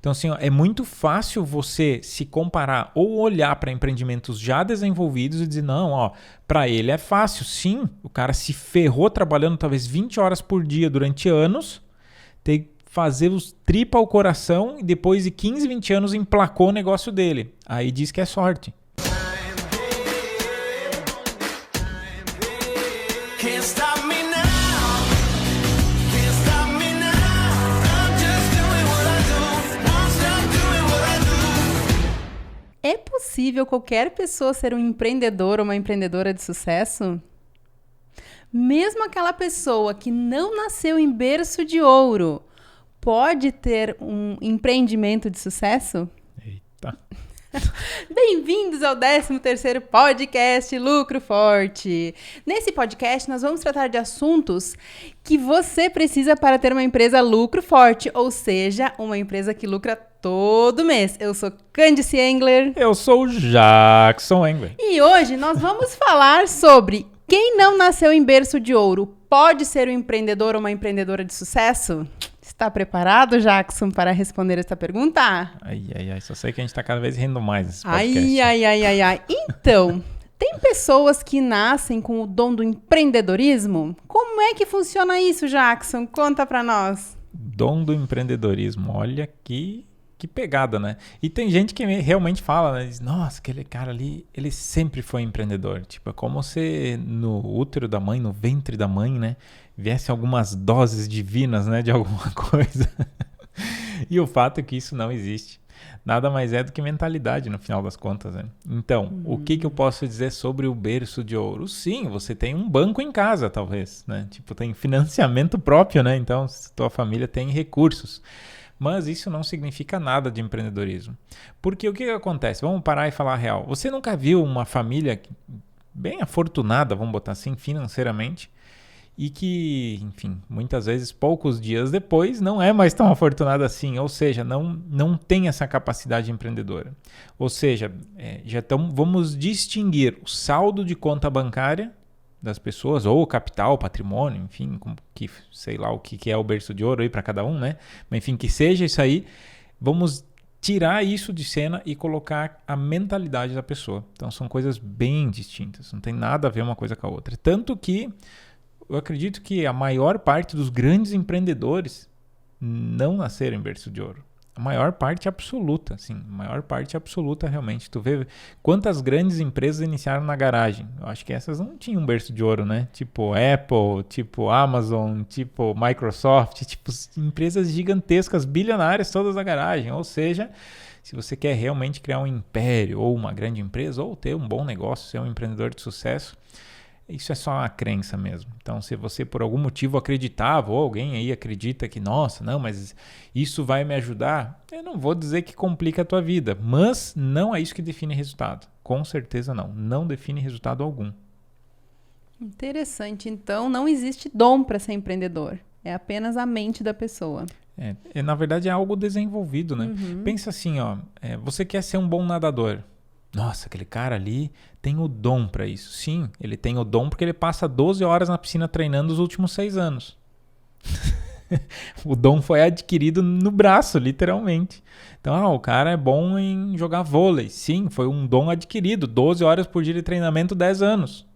Então, assim, ó, é muito fácil você se comparar ou olhar para empreendimentos já desenvolvidos e dizer, não, ó, para ele é fácil. Sim, o cara se ferrou trabalhando talvez 20 horas por dia durante anos, tem que fazer os tripa ao coração e depois de 15, 20 anos emplacou o negócio dele. Aí diz que é sorte. É possível qualquer pessoa ser um empreendedor ou uma empreendedora de sucesso? Mesmo aquela pessoa que não nasceu em berço de ouro pode ter um empreendimento de sucesso? Eita. Bem-vindos ao 13º podcast Lucro Forte. Nesse podcast nós vamos tratar de assuntos que você precisa para ter uma empresa lucro forte, ou seja, uma empresa que lucra todo mês. Eu sou Candice Engler. Eu sou o Jackson Engler. E hoje nós vamos falar sobre quem não nasceu em berço de ouro pode ser um empreendedor ou uma empreendedora de sucesso? Está preparado, Jackson, para responder essa pergunta? Ai, só sei que a gente está cada vez rindo mais nesse podcast. Ai. Então, tem pessoas que nascem com o dom do empreendedorismo? Como é que funciona isso, Jackson? Conta para nós. Dom do empreendedorismo, olha que pegada, né? E tem gente que realmente fala, né? Diz, nossa, aquele cara ali, ele sempre foi empreendedor. Tipo, é como se no útero da mãe, no ventre da mãe, né? Viesse algumas doses divinas, né? De alguma coisa. E o fato é que isso não existe. Nada mais é do que mentalidade, no final das contas, né? Então, o que eu posso dizer sobre o berço de ouro? Sim, você tem um banco em casa, talvez, né? Tipo, tem financiamento próprio, né? Então, tua família tem recursos. Mas isso não significa nada de empreendedorismo. Porque o que acontece? Vamos parar e falar a real. Você nunca viu uma família bem afortunada, vamos botar assim, financeiramente, e que, enfim, muitas vezes, poucos dias depois, não é mais tão afortunada assim, ou seja, não tem essa capacidade empreendedora. Ou seja, vamos distinguir o saldo de conta bancária das pessoas, ou capital, patrimônio, enfim, sei lá o que é o berço de ouro aí para cada um, né? Mas enfim, que seja isso aí, vamos tirar isso de cena e colocar a mentalidade da pessoa. Então são coisas bem distintas, não tem nada a ver uma coisa com a outra. Tanto que eu acredito que a maior parte dos grandes empreendedores não nasceram em berço de ouro. A maior parte absoluta, sim. A maior parte absoluta, realmente. Tu vê quantas grandes empresas iniciaram na garagem. Eu acho que essas não tinham berço de ouro, né? Tipo Apple, tipo Amazon, tipo Microsoft. Tipo empresas gigantescas, bilionárias, todas na garagem. Ou seja, se você quer realmente criar um império ou uma grande empresa, ou ter um bom negócio, ser um empreendedor de sucesso, isso é só uma crença mesmo. Então, se você por algum motivo acreditava, ou alguém aí acredita que, nossa, não, mas isso vai me ajudar, eu não vou dizer que complica a tua vida, mas não é isso que define resultado. Com certeza não. Não define resultado algum. Interessante. Então, não existe dom para ser empreendedor. É apenas a mente da pessoa. Na verdade, é algo desenvolvido, né? Pensa assim, ó, você quer ser um bom nadador. Nossa, aquele cara ali tem o dom para isso. Sim, ele tem o dom porque ele passa 12 horas na piscina treinando os últimos 6 anos. O dom foi adquirido no braço, literalmente. Então, o cara é bom em jogar vôlei. Sim, foi um dom adquirido. 12 horas por dia de treinamento, 10 anos.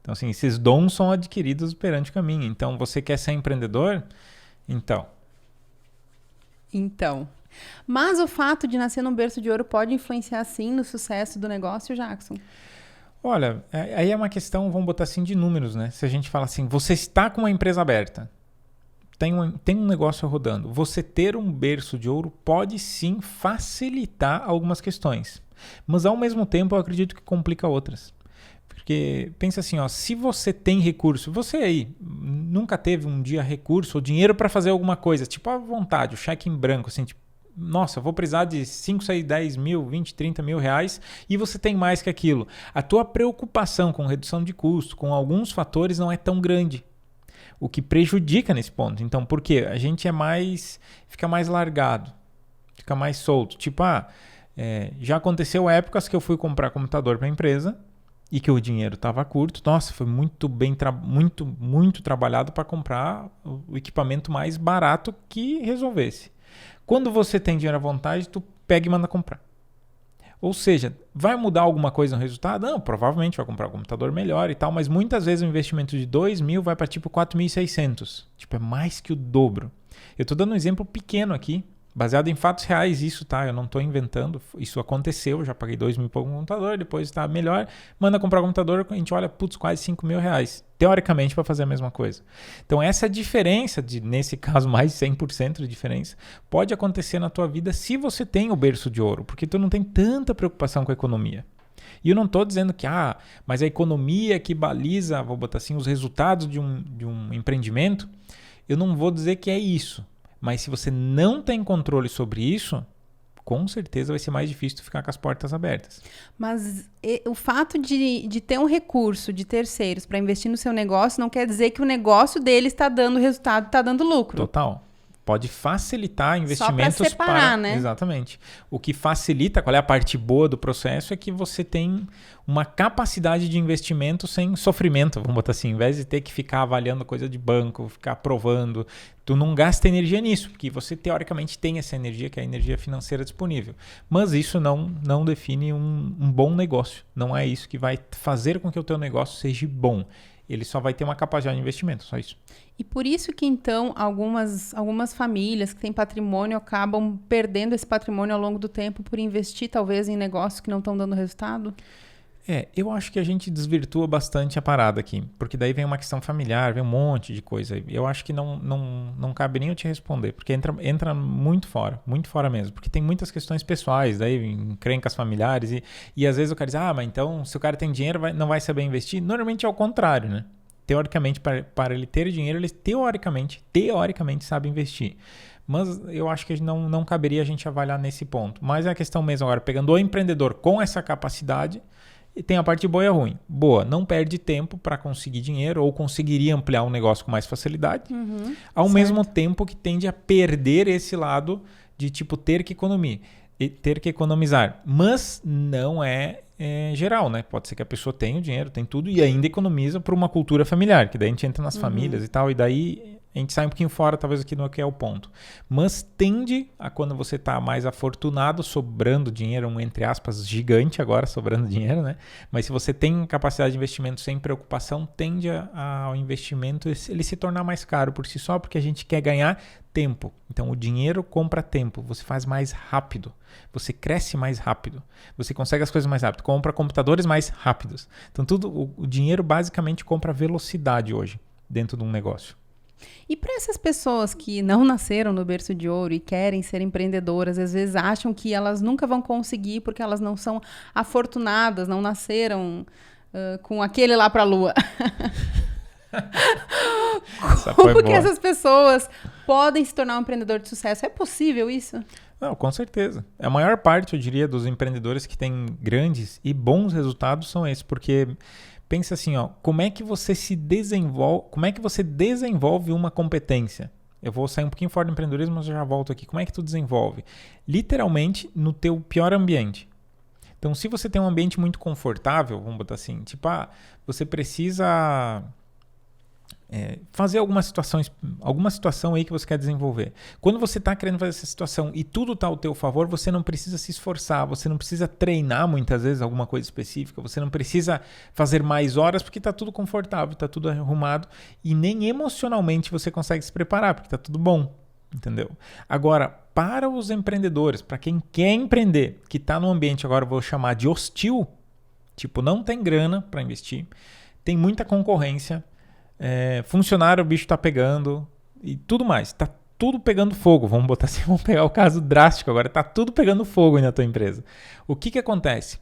Então, assim, esses dons são adquiridos perante o caminho. Então, você quer ser empreendedor? Então. Mas o fato de nascer num berço de ouro pode influenciar, sim, no sucesso do negócio, Jackson? Olha, aí é uma questão, vamos botar assim, de números, né? Se a gente fala assim, você está com uma empresa aberta, tem um negócio rodando, você ter um berço de ouro pode, sim, facilitar algumas questões. Mas, ao mesmo tempo, eu acredito que complica outras. Porque, pensa assim, ó, se você tem recurso, você aí nunca teve um dia recurso ou dinheiro para fazer alguma coisa, tipo à vontade, o cheque em branco, assim, tipo, nossa, eu vou precisar de 5, 6, 10 mil, 20, 30 mil reais e você tem mais que aquilo. A tua preocupação com redução de custo, com alguns fatores, não é tão grande. O que prejudica nesse ponto. Então, por quê? A gente fica mais largado, fica mais solto. Tipo, já aconteceu épocas que eu fui comprar computador para a empresa e que o dinheiro estava curto. Nossa, foi muito bem, muito trabalhado para comprar o equipamento mais barato que resolvesse. Quando você tem dinheiro à vontade, tu pega e manda comprar. Ou seja, vai mudar alguma coisa no resultado? Não, provavelmente vai comprar um computador melhor e tal, mas muitas vezes o investimento de 2.000 vai para tipo 4.600. Tipo, é mais que o dobro. Eu estou dando um exemplo pequeno aqui, baseado em fatos reais isso, tá? Eu não estou inventando, isso aconteceu, eu já paguei 2.000 por um computador, depois está melhor, manda comprar um computador, a gente olha, putz, quase 5.000 reais, teoricamente para fazer a mesma coisa. Então essa diferença, nesse caso mais de 100% de diferença, pode acontecer na tua vida se você tem o berço de ouro, porque tu não tem tanta preocupação com a economia. E eu não estou dizendo que, mas a economia que baliza, vou botar assim, os resultados de um empreendimento, eu não vou dizer que é isso. Mas se você não tem controle sobre isso, com certeza vai ser mais difícil tu ficar com as portas abertas. Mas o fato de ter um recurso de terceiros para investir no seu negócio não quer dizer que o negócio dele está dando resultado, está dando lucro. Total. Pode facilitar investimentos só para separar, né? Exatamente. O que facilita, qual é a parte boa do processo, é que você tem uma capacidade de investimento sem sofrimento, vamos botar assim, em vez de ter que ficar avaliando coisa de banco, ficar provando, tu não gasta energia nisso, porque você teoricamente tem essa energia, que é a energia financeira disponível. Mas isso não define um bom negócio. Não é isso que vai fazer com que o teu negócio seja bom. Ele só vai ter uma capacidade de investimento, só isso. E por isso que, então, algumas famílias que têm patrimônio acabam perdendo esse patrimônio ao longo do tempo por investir, talvez, em negócios que não estão dando resultado? Eu acho que a gente desvirtua bastante a parada aqui, porque daí vem uma questão familiar, vem um monte de coisa. Eu acho que não cabe nem eu te responder, porque entra muito fora mesmo, porque tem muitas questões pessoais, daí encrencas familiares e às vezes o cara diz, mas então se o cara tem dinheiro não vai saber investir. Normalmente é o contrário, né? Teoricamente, para ele ter dinheiro, ele teoricamente sabe investir. Mas eu acho que não caberia a gente avaliar nesse ponto. Mas é a questão mesmo agora, pegando o empreendedor com essa capacidade, e tem a parte boa e a ruim. Boa, não perde tempo para conseguir dinheiro ou conseguiria ampliar um negócio com mais facilidade. Ao mesmo tempo que tende a perder esse lado de tipo ter que economizar. Mas não é geral, né? Pode ser que a pessoa tenha o dinheiro, tem tudo e ainda economiza por uma cultura familiar, que daí a gente entra nas famílias e tal, e daí a gente sai um pouquinho fora, talvez aqui no que é o ponto. Mas tende a quando você está mais afortunado, sobrando dinheiro, entre aspas, gigante agora, sobrando dinheiro, né? Mas se você tem capacidade de investimento sem preocupação, tende ao investimento ele se tornar mais caro por si só, porque a gente quer ganhar tempo. Então o dinheiro compra tempo, você faz mais rápido, você cresce mais rápido, você consegue as coisas mais rápido, compra computadores mais rápidos. Então o dinheiro basicamente compra velocidade hoje dentro de um negócio. E para essas pessoas que não nasceram no berço de ouro e querem ser empreendedoras, às vezes acham que elas nunca vão conseguir porque elas não são afortunadas, não nasceram com aquele lá para a lua. Como que essas pessoas podem se tornar um empreendedor de sucesso? É possível isso? Não, com certeza. A maior parte, eu diria, dos empreendedores que têm grandes e bons resultados são esses, porque pensa assim, como é que você desenvolve uma competência? Eu vou sair um pouquinho fora do empreendedorismo, mas eu já volto aqui. Como é que tu desenvolve? Literalmente no teu pior ambiente. Então, se você tem um ambiente muito confortável, vamos botar assim, tipo, você precisa fazer alguma situação aí que você quer desenvolver. Quando você está querendo fazer essa situação e tudo está ao teu favor, você não precisa se esforçar, você não precisa treinar muitas vezes alguma coisa específica, você não precisa fazer mais horas porque está tudo confortável, está tudo arrumado e nem emocionalmente você consegue se preparar porque está tudo bom, entendeu? Agora, para os empreendedores, para quem quer empreender, que está num ambiente, agora eu vou chamar de hostil, tipo, não tem grana para investir, tem muita concorrência, funcionário, o bicho tá pegando e tudo mais, tá tudo pegando fogo, vamos botar assim, vamos pegar o caso drástico agora, tá tudo pegando fogo aí na tua empresa. O que acontece?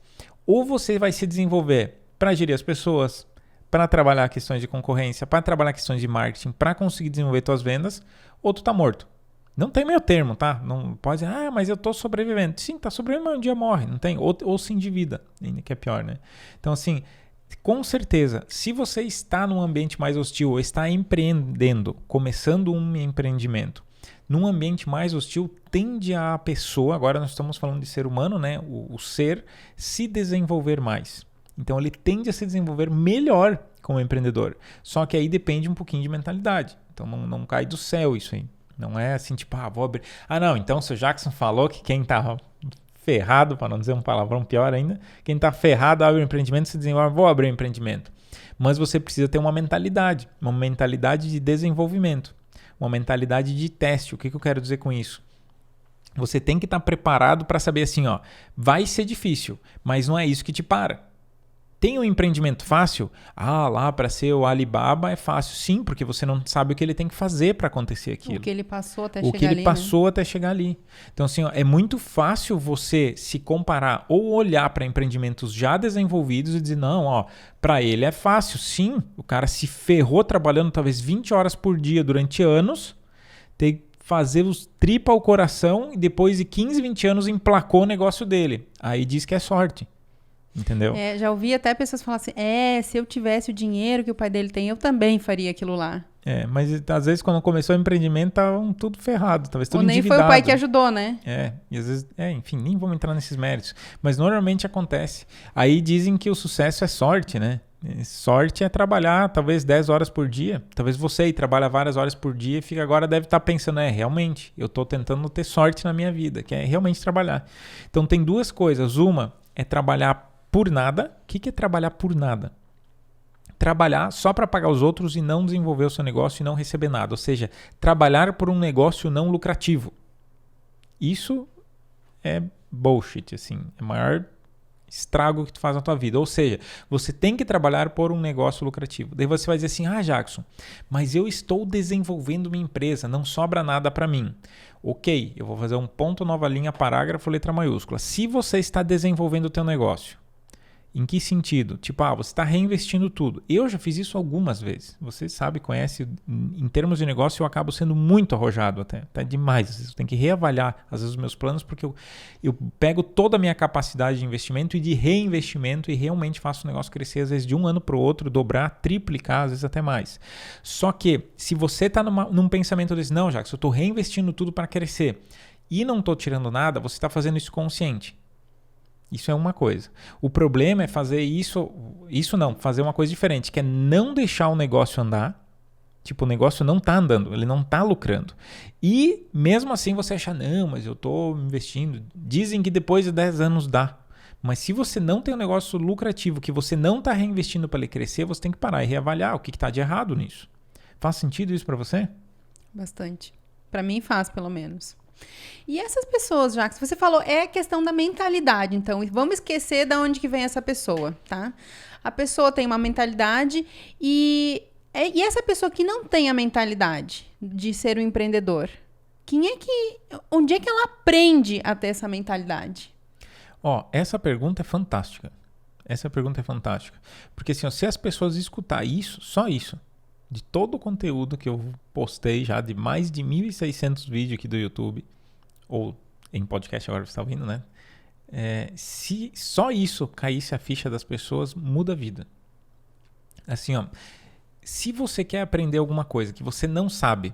Ou você vai se desenvolver para gerir as pessoas, para trabalhar questões de concorrência, para trabalhar questões de marketing, para conseguir desenvolver tuas vendas, ou tu tá morto. Não tem meio termo, tá? Não pode dizer, mas eu tô sobrevivendo. Sim, tá sobrevivendo, mas um dia morre, não tem? Ou se endivida, ainda que é pior, né? Então assim, com certeza, se você está num ambiente mais hostil ou está empreendendo, começando um empreendimento, num ambiente mais hostil, tende a pessoa, agora nós estamos falando de ser humano, né? O ser se desenvolver mais. Então ele tende a se desenvolver melhor como empreendedor. Só que aí depende um pouquinho de mentalidade. Então não cai do céu isso aí. Não é assim, tipo, vou abrir... não, então o seu Jackson falou que quem tá ferrado, para não dizer um palavrão pior ainda, quem tá ferrado abre um empreendimento, se desenvolve, vou abrir um empreendimento. Mas você precisa ter uma mentalidade de desenvolvimento, uma mentalidade de teste. O que eu quero dizer com isso? Você tem que estar preparado para saber assim, vai ser difícil, mas não é isso que te para. Tem um empreendimento fácil? Lá para ser o Alibaba é fácil. Sim, porque você não sabe o que ele tem que fazer para acontecer aquilo. O que ele passou até chegar ali. Então, assim, é muito fácil você se comparar ou olhar para empreendimentos já desenvolvidos e dizer, não, para ele é fácil. Sim, o cara se ferrou trabalhando talvez 20 horas por dia durante anos, tem que fazer os tripa ao coração e depois de 15, 20 anos emplacou o negócio dele. Aí diz que é sorte. Entendeu? Já ouvi até pessoas falar assim, se eu tivesse o dinheiro que o pai dele tem, eu também faria aquilo lá. Mas às vezes quando começou o empreendimento, estavam tudo ferrado, talvez tudo endividado. Ou nem foi o pai que ajudou, né? E às vezes, enfim, nem vamos entrar nesses méritos. Mas normalmente acontece. Aí dizem que o sucesso é sorte, né? Sorte é trabalhar talvez 10 horas por dia. Talvez você aí trabalha várias horas por dia e agora deve estar pensando, realmente, eu estou tentando ter sorte na minha vida, que é realmente trabalhar. Então tem duas coisas. Uma é trabalhar por nada. O que é trabalhar por nada? Trabalhar só para pagar os outros e não desenvolver o seu negócio e não receber nada. Ou seja, trabalhar por um negócio não lucrativo. Isso é bullshit, assim. É o maior estrago que tu faz na tua vida. Ou seja, você tem que trabalhar por um negócio lucrativo. Daí você vai dizer assim, Jackson, mas eu estou desenvolvendo minha empresa, não sobra nada para mim. Ok, eu vou fazer um ponto, nova linha, parágrafo, letra maiúscula. Se você está desenvolvendo o teu negócio, em que sentido? Tipo, você está reinvestindo tudo. Eu já fiz isso algumas vezes. Você sabe, conhece, em termos de negócio, eu acabo sendo muito arrojado até. Tá demais. Às vezes eu tenho que reavaliar, às vezes, os meus planos, porque eu pego toda a minha capacidade de investimento e de reinvestimento e realmente faço o negócio crescer, às vezes, de um ano para o outro, dobrar, triplicar, às vezes até mais. Só que, se você está num pensamento desse, não, Jackson, eu estou reinvestindo tudo para crescer e não estou tirando nada, você está fazendo isso consciente. Isso é uma coisa. O problema é fazer fazer uma coisa diferente, que é não deixar o negócio andar. Tipo, o negócio não está andando, ele não está lucrando. E mesmo assim você acha, não, mas eu estou investindo. Dizem que depois de 10 anos dá. Mas se você não tem um negócio lucrativo, que você não está reinvestindo para ele crescer, você tem que parar e reavaliar o que está de errado nisso. Faz sentido isso para você? Bastante. Para mim faz, pelo menos. E essas pessoas, Jackson, você falou, é a questão da mentalidade, então, vamos esquecer de onde que vem essa pessoa, tá? A pessoa tem uma mentalidade e essa pessoa que não tem a mentalidade de ser um empreendedor, onde é que ela aprende a ter essa mentalidade? Essa pergunta é fantástica. Porque assim, se as pessoas escutarem isso, só isso, de todo o conteúdo que eu postei já, de mais de 1.600 vídeos aqui do YouTube, ou em podcast agora você está ouvindo, né? Se só isso caísse a ficha das pessoas, muda a vida. Assim, se você quer aprender alguma coisa que você não sabe,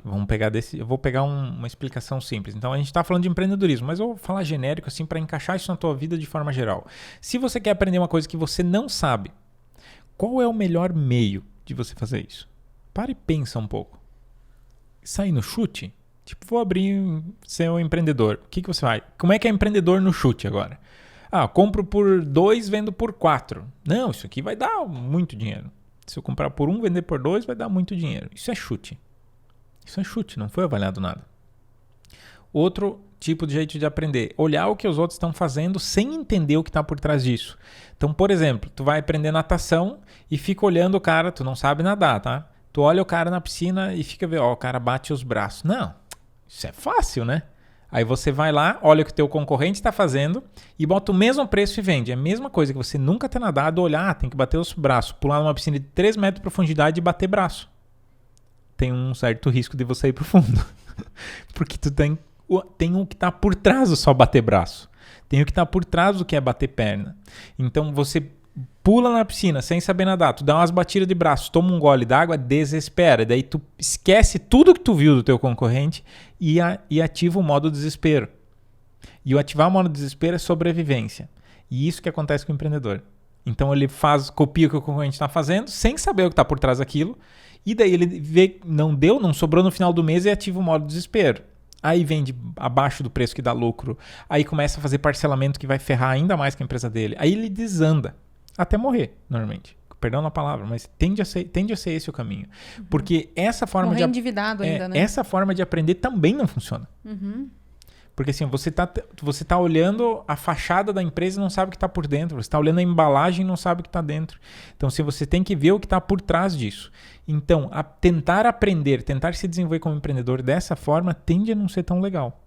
eu vou pegar uma explicação simples. Então, a gente está falando de empreendedorismo, mas eu vou falar genérico assim para encaixar isso na tua vida de forma geral. Se você quer aprender uma coisa que você não sabe, qual é o melhor meio de você fazer isso? Para e pensa um pouco. Sair no chute? Tipo, vou ser um empreendedor. O que você vai? Como é que é empreendedor no chute agora? Compro por 2, vendo por 4. Não, isso aqui vai dar muito dinheiro. Se eu comprar por 1, vender por 2, vai dar muito dinheiro. Isso é chute. Não foi avaliado nada. Outro tipo de jeito de aprender. Olhar o que os outros estão fazendo sem entender o que está por trás disso. Então, por exemplo, tu vai aprender natação e fica olhando o cara, tu não sabe nadar, tá? Tu olha o cara na piscina e fica vendo, o cara bate os braços. Não, isso é fácil, né? Aí você vai lá, olha o que o teu concorrente está fazendo e bota o mesmo preço e vende. É a mesma coisa que você nunca ter nadado, olhar, tem que bater os braços, pular numa piscina de 3 metros de profundidade e bater braço. Tem um certo risco de você ir pro fundo. Porque tu tem o que está por trás do só bater braço. Tem o que está por trás do que é bater perna. Então você pula na piscina sem saber nadar, tu dá umas batidas de braço, toma um gole d'água, desespera. Daí tu esquece tudo que tu viu do teu concorrente e ativa o modo desespero. E o ativar o modo desespero é sobrevivência. E isso que acontece com o empreendedor. Então ele copia o que o concorrente está fazendo, sem saber o que está por trás daquilo. E daí ele vê, não deu, não sobrou no final do mês e ativa o modo desespero. Aí vende abaixo do preço que dá lucro. Aí começa a fazer parcelamento que vai ferrar ainda mais com a empresa dele. Aí ele desanda. Até morrer, normalmente. Perdão na palavra, mas tende a ser esse o caminho. Porque essa forma morrer endividado ainda, né? Essa forma de aprender também não funciona. Porque assim, você tá olhando a fachada da empresa e não sabe o que está por dentro. Você está olhando a embalagem e não sabe o que está dentro. Então, assim, você tem que ver o que está por trás disso. Então, tentar aprender, tentar se desenvolver como empreendedor dessa forma tende a não ser tão legal.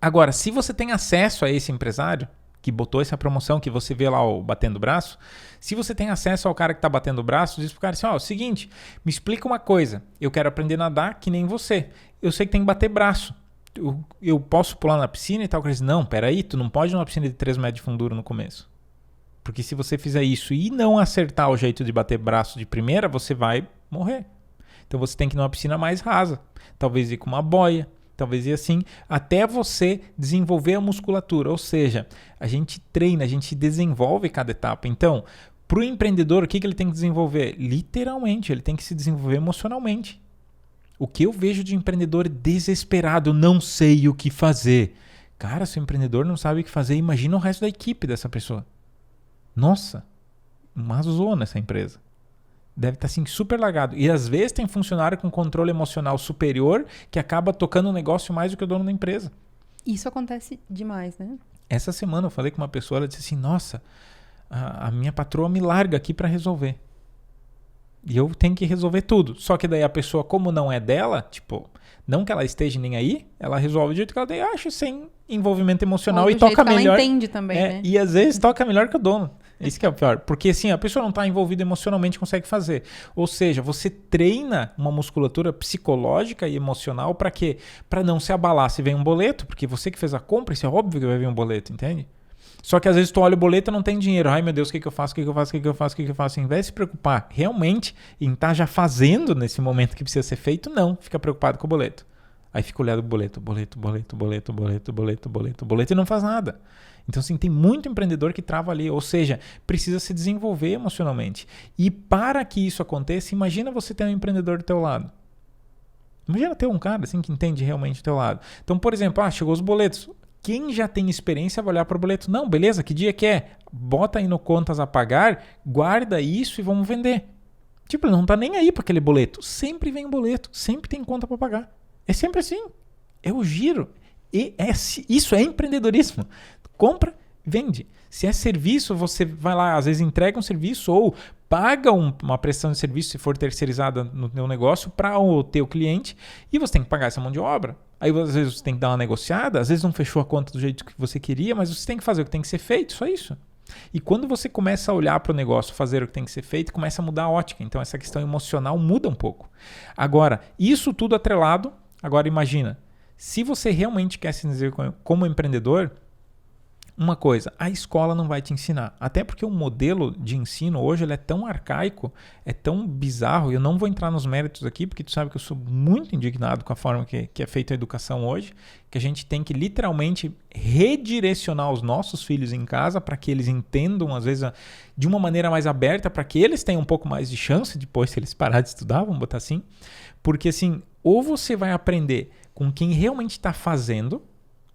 Agora, se você tem acesso a esse empresário que botou essa promoção, que você vê lá batendo o braço, se você tem acesso ao cara que está batendo o braço, diz pro cara assim, ó, é o seguinte, me explica uma coisa, eu quero aprender a nadar que nem você. Eu sei que tem que bater braço. Eu posso pular na piscina e tal. Não, peraí, tu não pode ir numa piscina de 3 metros de fundura no começo. Porque se você fizer isso e não acertar o jeito de bater braço de primeira, você vai morrer. Então você tem que ir numa piscina mais rasa. Talvez ir com uma boia, talvez ir assim, até você desenvolver a musculatura. Ou seja, a gente treina, a gente desenvolve cada etapa. Então, para o empreendedor, o que ele tem que desenvolver? Literalmente, ele tem que se desenvolver emocionalmente. O que eu vejo de empreendedor desesperado, não sei o que fazer. Cara, se o empreendedor não sabe o que fazer, imagina o resto da equipe dessa pessoa. Nossa, uma zona essa empresa. Deve estar assim super largado. E às vezes tem funcionário com controle emocional superior que acaba tocando o negócio mais do que o dono da empresa. Isso acontece demais, né? Essa semana eu falei com uma pessoa, ela disse assim, nossa, a minha patroa me larga aqui para resolver. E eu tenho que resolver tudo. Só que daí a pessoa, como não é dela, tipo, não que ela esteja nem aí, ela resolve do jeito que ela acha, sem envolvimento emocional. Ou e do toca jeito que melhor. Ela entende também, né? E às vezes toca melhor que o dono. Isso que é o pior. Porque assim, a pessoa não está envolvida emocionalmente, consegue fazer. Ou seja, você treina uma musculatura psicológica e emocional para quê? Para não se abalar se vem um boleto, porque você que fez a compra, isso é óbvio que vai vir um boleto, entende? Só que às vezes tu olha o boleto e não tem dinheiro. Ai meu Deus, o que eu faço? Em vez de se preocupar realmente em estar já fazendo nesse momento que precisa ser feito, não. Fica preocupado com o boleto. Aí fica olhando o boleto e não faz nada. Então assim, tem muito empreendedor que trava ali. Ou seja, precisa se desenvolver emocionalmente. E para que isso aconteça, imagina você ter um empreendedor do teu lado. Imagina ter um cara assim que entende realmente do teu lado. Então, por exemplo, chegou os boletos. Quem já tem experiência vai olhar para o boleto. Não, beleza, que dia que é? Bota aí no contas a pagar, guarda isso e vamos vender. Tipo, ele não tá nem aí para aquele boleto. Sempre vem um boleto, sempre tem conta para pagar. É sempre assim. É o giro. Isso é empreendedorismo. Compra, vende. Se é serviço, você vai lá, às vezes entrega um serviço ou paga uma prestação de serviço, se for terceirizada no teu negócio, para o teu cliente, e você tem que pagar essa mão de obra. Aí às vezes você tem que dar uma negociada, às vezes não fechou a conta do jeito que você queria, mas você tem que fazer o que tem que ser feito, só isso. E quando você começa a olhar para o negócio, fazer o que tem que ser feito, começa a mudar a ótica. Então essa questão emocional muda um pouco. Agora, isso tudo atrelado, agora imagina, se você realmente quer se desenvolver como empreendedor, uma coisa, a escola não vai te ensinar. Até porque o modelo de ensino hoje ele é tão arcaico, é tão bizarro. Eu não vou entrar nos méritos aqui, porque tu sabe que eu sou muito indignado com a forma que é feita a educação hoje, que a gente tem que literalmente redirecionar os nossos filhos em casa para que eles entendam, às vezes, de uma maneira mais aberta, para que eles tenham um pouco mais de chance depois, se eles pararem de estudar, vamos botar assim. Porque assim, ou você vai aprender com quem realmente está fazendo,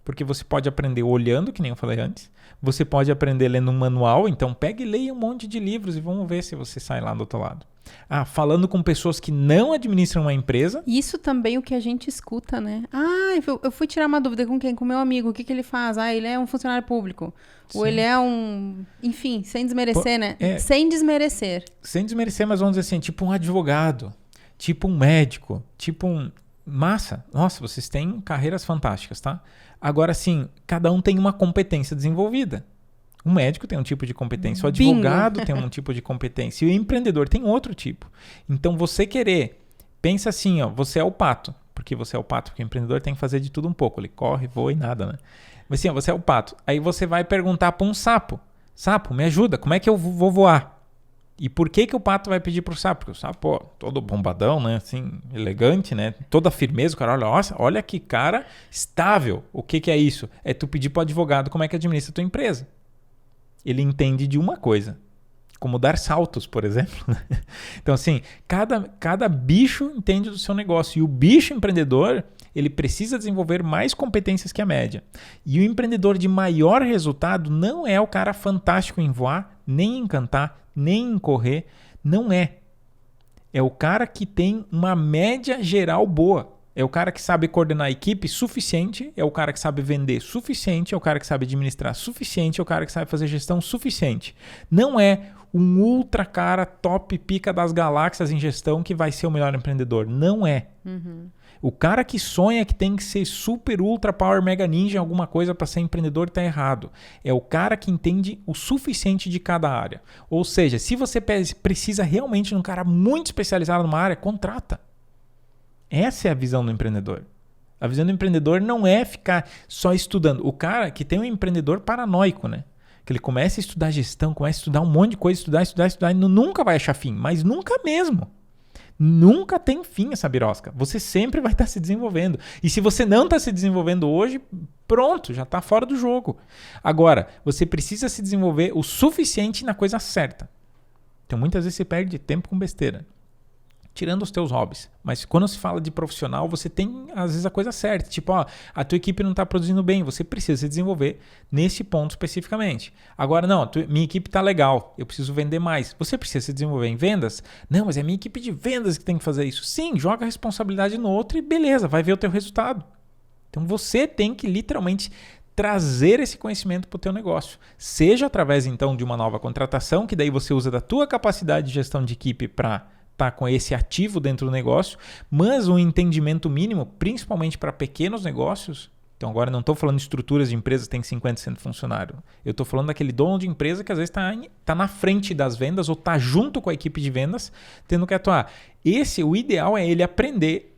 porque você pode aprender olhando, que nem eu falei antes. Você pode aprender lendo um manual. Então pega e leia um monte de livros e vamos ver se você sai lá do outro lado. Falando com pessoas que não administram uma empresa. Isso também é o que a gente escuta, né? Eu fui tirar uma dúvida com quem? Com meu amigo. O que ele faz? Ele é um funcionário público. Sim. Ou ele é um... Enfim, sem desmerecer, né? Sem desmerecer. Sem desmerecer, mas vamos dizer assim, tipo um advogado, tipo um médico, tipo um... Massa. Nossa, vocês têm carreiras fantásticas, tá? Agora, sim, cada um tem uma competência desenvolvida. O médico tem um tipo de competência, o advogado tem um tipo de competência e o empreendedor tem outro tipo. Então, você pensa assim, você é o pato. Porque você é o pato, porque o empreendedor tem que fazer de tudo um pouco. Ele corre, voa e nada, né? Mas assim, você é o pato. Aí você vai perguntar para um sapo. Sapo, me ajuda, como é que eu vou voar? E por que o pato vai pedir pro sapo? Porque o sapo, todo bombadão, né? Assim, elegante, né? Toda firmeza, o cara, olha que cara estável. O que é isso? É tu pedir pro advogado como é que administra a tua empresa. Ele entende de uma coisa. como dar saltos, por exemplo. Então, assim, cada bicho entende do seu negócio. E o bicho empreendedor, ele precisa desenvolver mais competências que a média. E o empreendedor de maior resultado não é o cara fantástico em voar, nem em cantar, nem em correr. Não é. É o cara que tem uma média geral boa. É o cara que sabe coordenar a equipe suficiente, é o cara que sabe vender suficiente, é o cara que sabe administrar suficiente, é o cara que sabe fazer gestão suficiente. Não é um ultra cara top pica das galáxias em gestão que vai ser o melhor empreendedor. Não é. O cara que sonha que tem que ser super ultra power mega ninja em alguma coisa para ser empreendedor está errado. É o cara que entende o suficiente de cada área. Ou seja, se você precisa realmente de um cara muito especializado numa área, contrata. Essa é a visão do empreendedor. A visão do empreendedor não é ficar só estudando. O cara que tem um empreendedor paranoico, né? Que ele começa a estudar gestão, começa a estudar um monte de coisa, estudar, e nunca vai achar fim, mas nunca mesmo. Nunca tem fim essa birosca. Você sempre vai estar se desenvolvendo. E se você não está se desenvolvendo hoje, pronto, já está fora do jogo. Agora, você precisa se desenvolver o suficiente na coisa certa. Então, muitas vezes você perde tempo com besteira. Tirando os teus hobbies. Mas quando se fala de profissional, você tem, às vezes, a coisa certa. Tipo, a tua equipe não está produzindo bem. Você precisa se desenvolver nesse ponto especificamente. Agora, não, minha equipe está legal. Eu preciso vender mais. Você precisa se desenvolver em vendas? Não, mas é a minha equipe de vendas que tem que fazer isso. Sim, joga a responsabilidade no outro e beleza, vai ver o teu resultado. Então, você tem que, literalmente, trazer esse conhecimento para o teu negócio. Seja através, então, de uma nova contratação, que daí você usa da tua capacidade de gestão de equipe para tá com esse ativo dentro do negócio, mas um entendimento mínimo, principalmente para pequenos negócios. Então agora não estou falando de estruturas de empresas que tem 50, 100 funcionários. Eu estou falando daquele dono de empresa que às vezes está na frente das vendas ou está junto com a equipe de vendas, tendo que atuar. O ideal é ele aprender,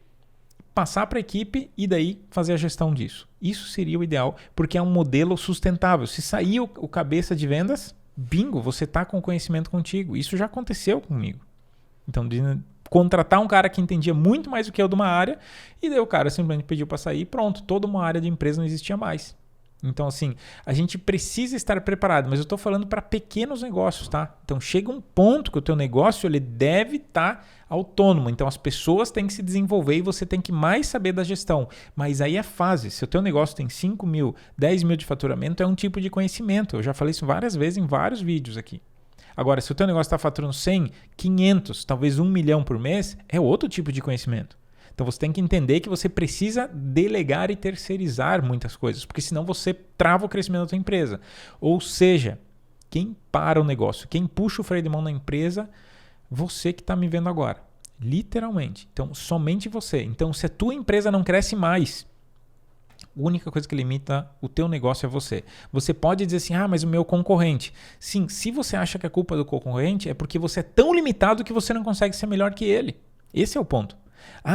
passar para a equipe e daí fazer a gestão disso. Isso seria o ideal, porque é um modelo sustentável. Se sair o cabeça de vendas, bingo, você está com o conhecimento contigo. Isso já aconteceu comigo. Então, de contratar um cara que entendia muito mais do que eu de uma área, e daí o cara simplesmente pediu para sair e pronto, toda uma área de empresa não existia mais. Então, assim, a gente precisa estar preparado, mas eu estou falando para pequenos negócios, tá? Então, chega um ponto que o teu negócio ele deve estar autônomo. Então, as pessoas têm que se desenvolver e você tem que mais saber da gestão. Mas aí é fase. Se o teu negócio tem 5 mil, 10 mil de faturamento, é um tipo de conhecimento. Eu já falei isso várias vezes em vários vídeos aqui. Agora, se o teu negócio está faturando 100, 500, talvez 1 milhão por mês, é outro tipo de conhecimento. Então, você tem que entender que você precisa delegar e terceirizar muitas coisas, porque senão você trava o crescimento da tua empresa. Ou seja, quem para o negócio, quem puxa o freio de mão na empresa, você que está me vendo agora. Literalmente. Então, somente você. Então, se a tua empresa não cresce mais, a única coisa que limita o teu negócio é você. Você pode dizer assim, mas o meu concorrente. Sim, se você acha que a culpa é do concorrente, é porque você é tão limitado que você não consegue ser melhor que ele. Esse é o ponto.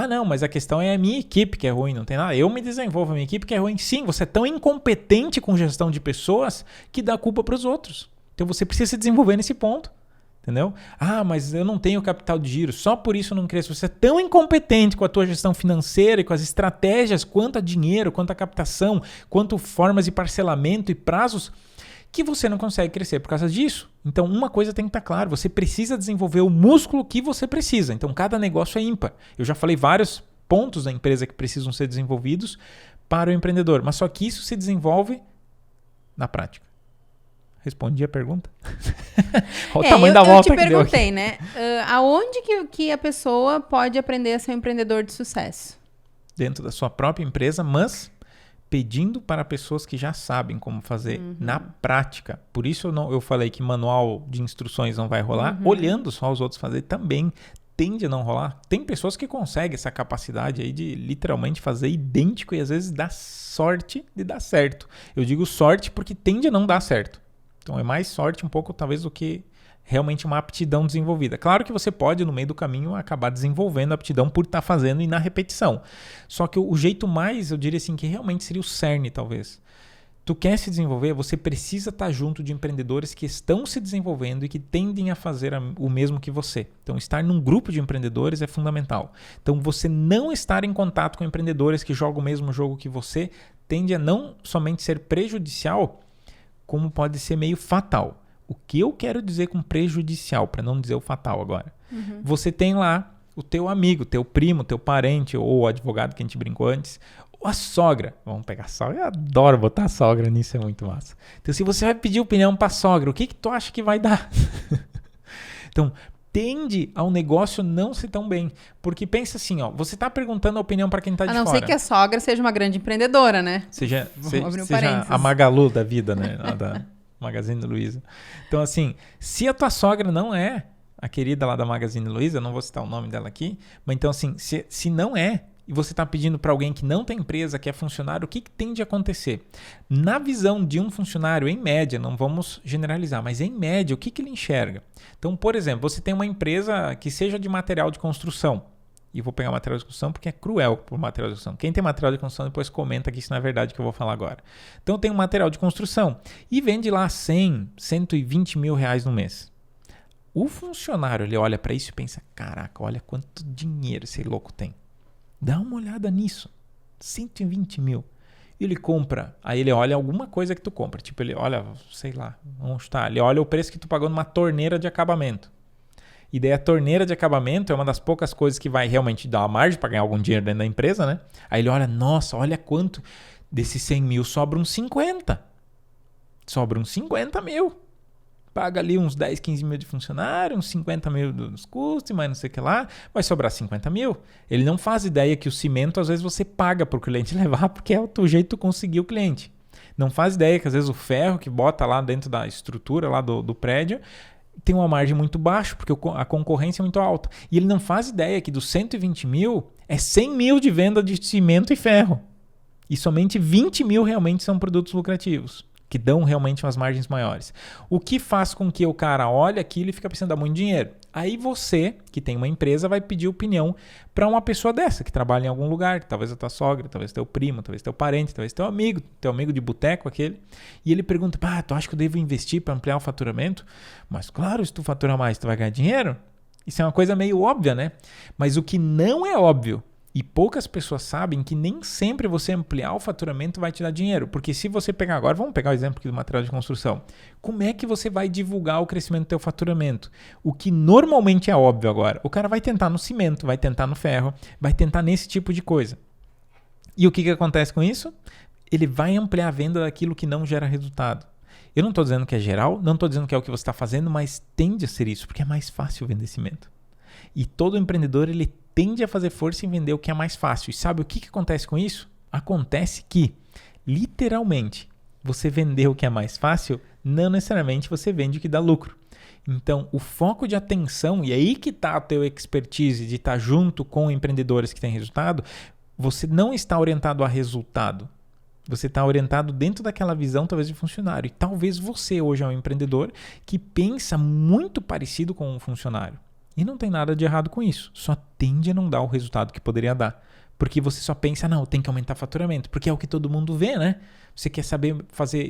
Não, mas a questão é a minha equipe que é ruim, não tem nada. Eu me desenvolvo, a minha equipe que é ruim. Sim, você é tão incompetente com gestão de pessoas que dá culpa para os outros. Então você precisa se desenvolver nesse ponto. Entendeu? Mas eu não tenho capital de giro, só por isso eu não cresço. Você é tão incompetente com a tua gestão financeira e com as estratégias, quanto a dinheiro, quanto a captação, quanto formas de parcelamento e prazos, que você não consegue crescer por causa disso. Então, uma coisa tem que estar clara, você precisa desenvolver o músculo que você precisa. Então, cada negócio é ímpar. Eu já falei vários pontos da empresa que precisam ser desenvolvidos para o empreendedor, mas só que isso se desenvolve na prática. Respondi a pergunta? Olha o tamanho da volta que deu aqui. Eu te perguntei, né? Aonde que a pessoa pode aprender a ser um empreendedor de sucesso? Dentro da sua própria empresa, mas pedindo para pessoas que já sabem como fazer na prática. Por isso eu falei que manual de instruções não vai rolar. Olhando só os outros fazer também tende a não rolar. Tem pessoas que conseguem essa capacidade aí de literalmente fazer idêntico e às vezes dá sorte de dar certo. Eu digo sorte porque tende a não dar certo. Então é mais sorte um pouco talvez do que realmente uma aptidão desenvolvida. Claro que você pode no meio do caminho acabar desenvolvendo a aptidão por estar fazendo e na repetição. Só que o jeito mais, eu diria assim, que realmente seria o cerne talvez. Tu quer se desenvolver, você precisa estar junto de empreendedores que estão se desenvolvendo e que tendem a fazer o mesmo que você. Então estar num grupo de empreendedores é fundamental. Então você não estar em contato com empreendedores que jogam o mesmo jogo que você tende a não somente ser prejudicial, como pode ser meio fatal. O que eu quero dizer com prejudicial, para não dizer o fatal agora? Você tem lá o teu amigo, teu primo, teu parente, ou o advogado que a gente brincou antes, ou a sogra. Vamos pegar a sogra. Eu adoro botar a sogra nisso, é muito massa. Então, se você vai pedir opinião para a sogra, o que tu acha que vai dar? Então, tende ao negócio não ser tão bem. Porque pensa assim, ó, você está perguntando a opinião para quem está de fora. A não ser que a sogra seja uma grande empreendedora, né? Seja parênteses. a Magalu da vida, né? A da Magazine Luiza. Então, assim, se a tua sogra não é a querida lá da Magazine Luiza, eu não vou citar o nome dela aqui, mas então, assim, se não é, e você está pedindo para alguém que não tem empresa, que é funcionário, o que tende a acontecer? Na visão de um funcionário, em média, não vamos generalizar, mas em média, o que ele enxerga? Então, por exemplo, você tem uma empresa que seja de material de construção, e vou pegar material de construção porque é cruel por material de construção. Quem tem material de construção depois comenta que isso não é verdade que eu vou falar agora. Então, tem um material de construção e vende lá 100, 120 mil reais no mês. O funcionário, ele olha para isso e pensa, caraca, olha quanto dinheiro esse louco tem. Dá uma olhada nisso. 120 mil. Ele compra, aí ele olha alguma coisa que tu compra. Tipo, ele olha, sei lá, vamos chutar, ele olha o preço que tu pagou numa torneira de acabamento. E daí a torneira de acabamento é uma das poucas coisas que vai realmente dar uma margem para ganhar algum dinheiro dentro da empresa, né? Aí ele olha, nossa, olha quanto desses 100 mil sobra uns 50. Sobra uns 50 mil. Paga ali uns 10, 15 mil de funcionário, uns 50 mil dos custos, mas não sei o que lá, vai sobrar 50 mil. Ele não faz ideia que o cimento, às vezes, você paga para o cliente levar, porque é o jeito de tu conseguir o cliente. Não faz ideia que, às vezes, o ferro que bota lá dentro da estrutura lá do prédio tem uma margem muito baixa, porque a concorrência é muito alta. E ele não faz ideia que dos 120 mil, é 100 mil de venda de cimento e ferro. E somente 20 mil realmente são produtos lucrativos, que dão realmente umas margens maiores. O que faz com que o cara olhe aquilo e fica pensando, dá muito dinheiro. Aí você, que tem uma empresa, vai pedir opinião para uma pessoa dessa, que trabalha em algum lugar, talvez a tua sogra, talvez teu primo, talvez teu parente, talvez teu amigo de boteco aquele. E ele pergunta, tu acha que eu devo investir para ampliar o faturamento? Mas claro, se tu faturar mais, tu vai ganhar dinheiro. Isso é uma coisa meio óbvia, né? Mas o que não é óbvio, e poucas pessoas sabem que nem sempre você ampliar o faturamento vai te dar dinheiro. Porque se você pegar agora, vamos pegar o exemplo aqui do material de construção. Como é que você vai divulgar o crescimento do teu faturamento? O que normalmente é óbvio agora. O cara vai tentar no cimento, vai tentar no ferro, vai tentar nesse tipo de coisa. E o que acontece com isso? Ele vai ampliar a venda daquilo que não gera resultado. Eu não estou dizendo que é geral, não estou dizendo que é o que você está fazendo, mas tende a ser isso, porque é mais fácil vender cimento. E todo empreendedor, ele tende a fazer força em vender o que é mais fácil. E sabe o que acontece com isso? Acontece que, literalmente, você vender o que é mais fácil, não necessariamente você vende o que dá lucro. Então, o foco de atenção, e aí que está a teu expertise de estar junto com empreendedores que têm resultado, você não está orientado a resultado. Você está orientado dentro daquela visão, talvez, de funcionário. E talvez você hoje é um empreendedor que pensa muito parecido com um funcionário. E não tem nada de errado com isso. Só tende a não dar o resultado que poderia dar. Porque você só pensa, não, tem que aumentar faturamento. Porque é o que todo mundo vê, né? Você quer saber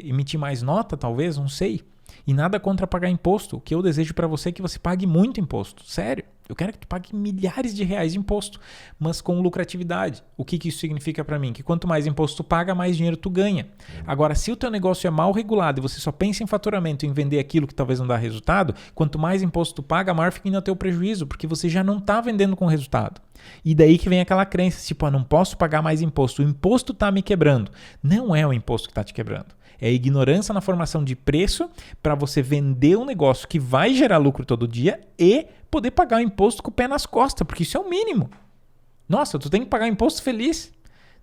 emitir mais nota, talvez? Não sei. E nada contra pagar imposto. O que eu desejo para você é que você pague muito imposto. Sério. Eu quero que tu pague milhares de reais de imposto, mas com lucratividade. O que isso significa para mim? Que quanto mais imposto tu paga, mais dinheiro tu ganha. Agora, se o teu negócio é mal regulado e você só pensa em faturamento e em vender aquilo que talvez não dá resultado, quanto mais imposto tu paga, maior fica o teu prejuízo, porque você já não está vendendo com resultado. E daí que vem aquela crença, tipo, não posso pagar mais imposto, o imposto está me quebrando. Não é o imposto que está te quebrando. É a ignorância na formação de preço para você vender um negócio que vai gerar lucro todo dia e poder pagar o imposto com o pé nas costas, porque isso é o mínimo. Nossa, tu tem que pagar imposto feliz.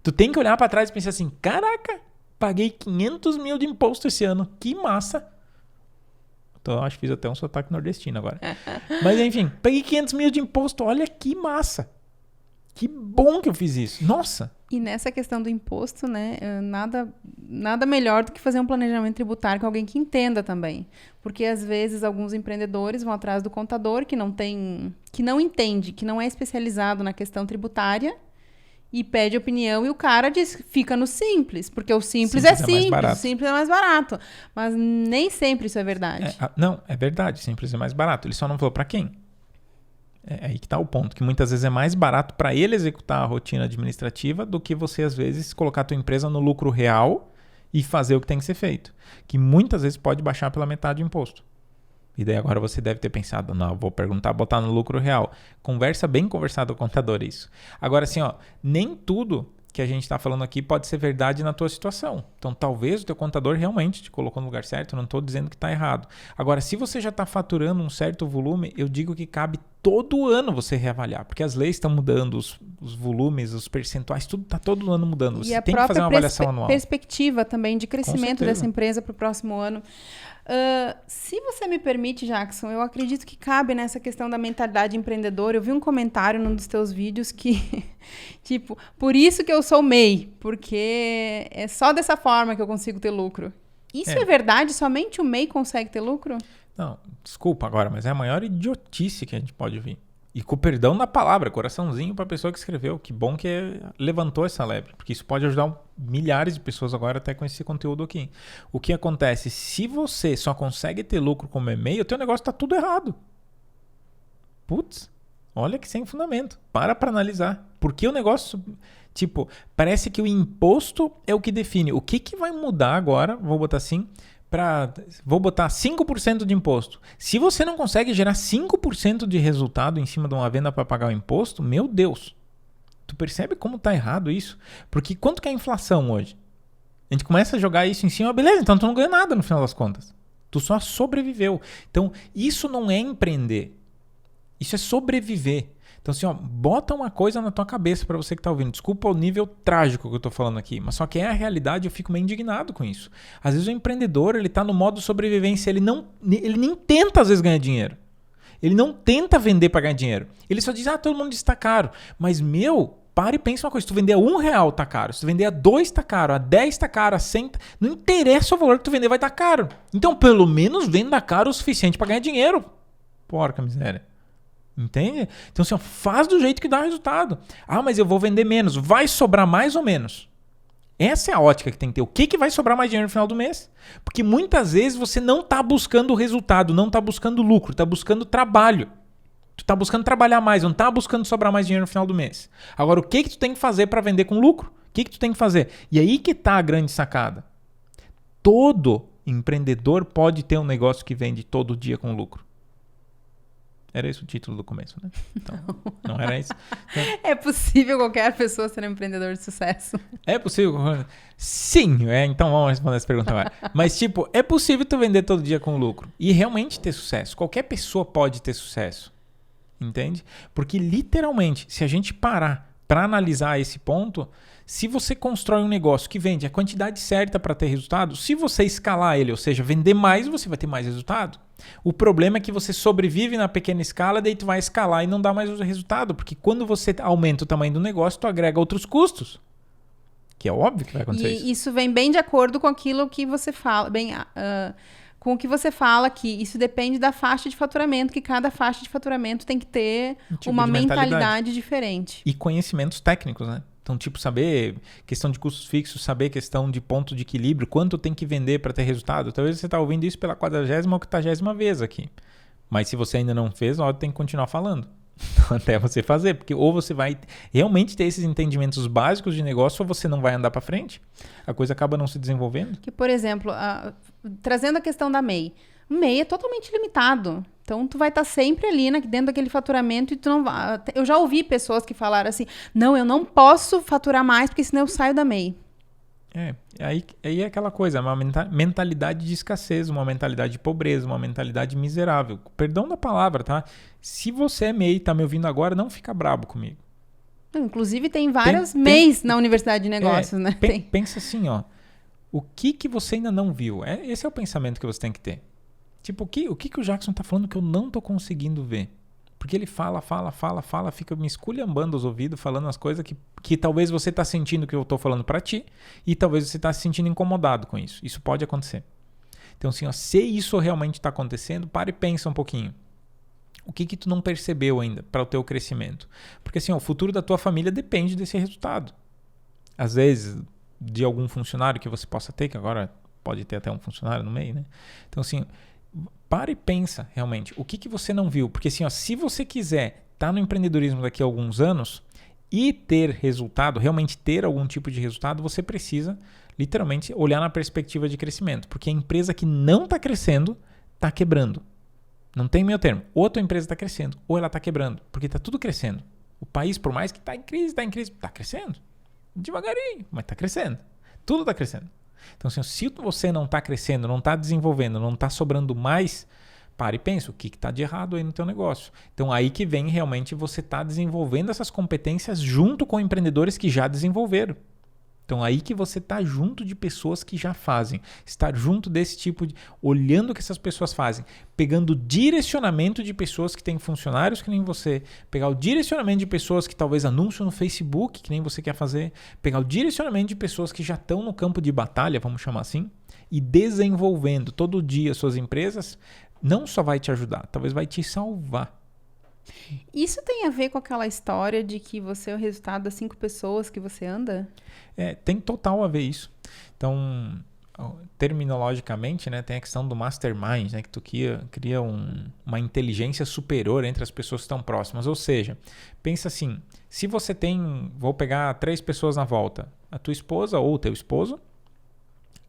Tu tem que olhar para trás e pensar assim, caraca, paguei 500 mil de imposto esse ano, que massa. Então, acho que fiz até um sotaque nordestino agora. Mas enfim, paguei 500 mil de imposto, olha que massa. Que bom que eu fiz isso. Nossa! E nessa questão do imposto, né, nada melhor do que fazer um planejamento tributário com alguém que entenda também. Porque, às vezes, alguns empreendedores vão atrás do contador que não entende, que não é especializado na questão tributária e pede opinião e o cara diz, fica no simples, porque o simples é simples, o simples é mais barato. Mas nem sempre isso é verdade. Não, é verdade, simples é mais barato. Ele só não falou para quem. É aí que está o ponto, que muitas vezes é mais barato para ele executar a rotina administrativa do que você, às vezes, colocar a tua empresa no lucro real e fazer o que tem que ser feito. Que muitas vezes pode baixar pela metade o imposto. E daí agora você deve ter pensado, não, vou perguntar, botar no lucro real. Conversa bem conversado com o contador isso. Agora assim, nem tudo que a gente está falando aqui pode ser verdade na tua situação. Então, talvez o teu contador realmente te colocou no lugar certo, eu não estou dizendo que está errado. Agora, se você já está faturando um certo volume, eu digo que cabe todo ano você reavaliar, porque as leis estão mudando, os volumes, os percentuais, tudo está todo ano mudando. Você tem que fazer uma avaliação anual. Perspectiva também de crescimento dessa empresa para o próximo ano. Se você me permite, Jackson, eu acredito que cabe nessa questão da mentalidade empreendedora. Eu vi um comentário num dos teus vídeos que, tipo, por isso que eu sou MEI, porque é só dessa forma que eu consigo ter lucro. Isso é verdade? Somente o MEI consegue ter lucro? Não, desculpa agora, mas é a maior idiotice que a gente pode ouvir. E com o perdão da palavra, coraçãozinho para a pessoa que escreveu. Que bom que levantou essa lebre, porque isso pode ajudar milhares de pessoas agora até com esse conteúdo aqui. O que acontece? Se você só consegue ter lucro como e-mail, o teu negócio está tudo errado. Putz, olha que sem fundamento. Para analisar. Porque o negócio, tipo, parece que o imposto é o que define. O que vai mudar agora, vou botar assim... Vou botar 5% de imposto. Se você não consegue gerar 5% de resultado em cima de uma venda para pagar o imposto, meu Deus. Tu percebe como tá errado isso? Porque quanto que é a inflação hoje? A gente começa a jogar isso em cima, beleza, então tu não ganha nada no final das contas. Tu só sobreviveu. Então, isso não é empreender. Isso é sobreviver. Então, assim, bota uma coisa na tua cabeça para você que tá ouvindo. Desculpa o nível trágico que eu tô falando aqui, mas só que é a realidade, eu fico meio indignado com isso. Às vezes o empreendedor, ele tá no modo sobrevivência, ele nem tenta às vezes ganhar dinheiro. Ele não tenta vender para ganhar dinheiro. Ele só diz, todo mundo diz tá caro. Mas, para e pensa uma coisa, se tu vender a R$1 tá caro, se tu vender a 2 tá caro, a 10 tá caro, a 100 não interessa o valor que tu vender, vai tá caro. Então, pelo menos venda caro o suficiente para ganhar dinheiro. Porca miséria. Entende? Então, assim, faz do jeito que dá resultado. Mas eu vou vender menos. Vai sobrar mais ou menos? Essa é a ótica que tem que ter. O que vai sobrar mais dinheiro no final do mês? Porque muitas vezes você não está buscando o resultado, não está buscando lucro, está buscando trabalho. Tu está buscando trabalhar mais, não está buscando sobrar mais dinheiro no final do mês. Agora, o que tu tem que fazer para vender com lucro? O que tu tem que fazer? E aí que está a grande sacada. Todo empreendedor pode ter um negócio que vende todo dia com lucro. Era esse o título do começo, né? Então, não era isso? Então, é possível qualquer pessoa ser um empreendedor de sucesso? É possível? Sim, então vamos responder essa pergunta agora. Mas, é possível tu vender todo dia com lucro e realmente ter sucesso. Qualquer pessoa pode ter sucesso. Entende? Porque, literalmente, se a gente parar para analisar esse ponto, se você constrói um negócio que vende a quantidade certa para ter resultado, se você escalar ele, ou seja, vender mais, você vai ter mais resultado. O problema é que você sobrevive na pequena escala, daí tu vai escalar e não dá mais o resultado, porque quando você aumenta o tamanho do negócio, tu agrega outros custos. Que é óbvio que vai acontecer isso. E isso vem bem de acordo com aquilo que você fala, com o que você fala que isso depende da faixa de faturamento, que cada faixa de faturamento tem que ter uma mentalidade diferente. E conhecimentos técnicos, né? Então, saber questão de custos fixos, saber questão de ponto de equilíbrio, quanto tem que vender para ter resultado. Talvez você está ouvindo isso pela 40ª ou 80ª vez aqui. Mas se você ainda não fez, tem que continuar falando. Até você fazer. Porque ou você vai realmente ter esses entendimentos básicos de negócio ou você não vai andar para frente. A coisa acaba não se desenvolvendo. Que, por exemplo, trazendo a questão da MEI. O MEI é totalmente limitado. Então, tu vai estar sempre ali dentro daquele faturamento e tu não vai... Eu já ouvi pessoas que falaram assim, não, eu não posso faturar mais porque senão eu saio da MEI. Aí é aquela coisa, uma mentalidade de escassez, uma mentalidade de pobreza, uma mentalidade miserável. Perdão da palavra, tá? Se você é MEI e tá me ouvindo agora, não fica brabo comigo. Inclusive, tem várias MEIs na Universidade de Negócios, né? Pensa assim, o que você ainda não viu? Esse é o pensamento que você tem que ter. O que o Jackson tá falando que eu não tô conseguindo ver? Porque ele fala, fica me esculhambando os ouvidos, falando as coisas que talvez você tá sentindo que eu tô falando para ti e talvez você tá se sentindo incomodado com isso. Isso pode acontecer. Então, assim, se isso realmente tá acontecendo, para e pensa um pouquinho. O que tu não percebeu ainda para o teu crescimento? Porque, assim, o futuro da tua família depende desse resultado. Às vezes, de algum funcionário que você possa ter, que agora pode ter até um funcionário no meio, né? Então, assim... Para e pensa, realmente, o que você não viu? Porque assim, se você quiser estar no empreendedorismo daqui a alguns anos e ter resultado, realmente ter algum tipo de resultado, você precisa, literalmente, olhar na perspectiva de crescimento. Porque a empresa que não está crescendo, está quebrando. Não tem meio termo. Ou a tua empresa está crescendo, ou ela está quebrando. Porque está tudo crescendo. O país, por mais que está em crise, está crescendo. Devagarinho, mas está crescendo. Tudo está crescendo. Então, assim, se você não está crescendo, não está desenvolvendo, não está sobrando mais, para e pensa, o que está de errado aí no teu negócio? Então, aí que vem realmente você estar desenvolvendo essas competências junto com empreendedores que já desenvolveram. Então, aí que você está junto de pessoas que já fazem. Estar junto desse tipo de... Olhando o que essas pessoas fazem. Pegando direcionamento de pessoas que têm funcionários que nem você. Pegar o direcionamento de pessoas que talvez anunciam no Facebook, que nem você quer fazer. Pegar o direcionamento de pessoas que já estão no campo de batalha, vamos chamar assim. E desenvolvendo todo dia suas empresas, não só vai te ajudar, talvez vai te salvar. Isso tem a ver com aquela história de que você é o resultado das 5 pessoas que você anda? Tem total a ver isso. Então, terminologicamente, né, tem a questão do mastermind, né, que tu cria uma inteligência superior entre as pessoas que estão próximas. Ou seja, pensa assim, se você vou pegar 3 pessoas na volta, a tua esposa ou o teu esposo,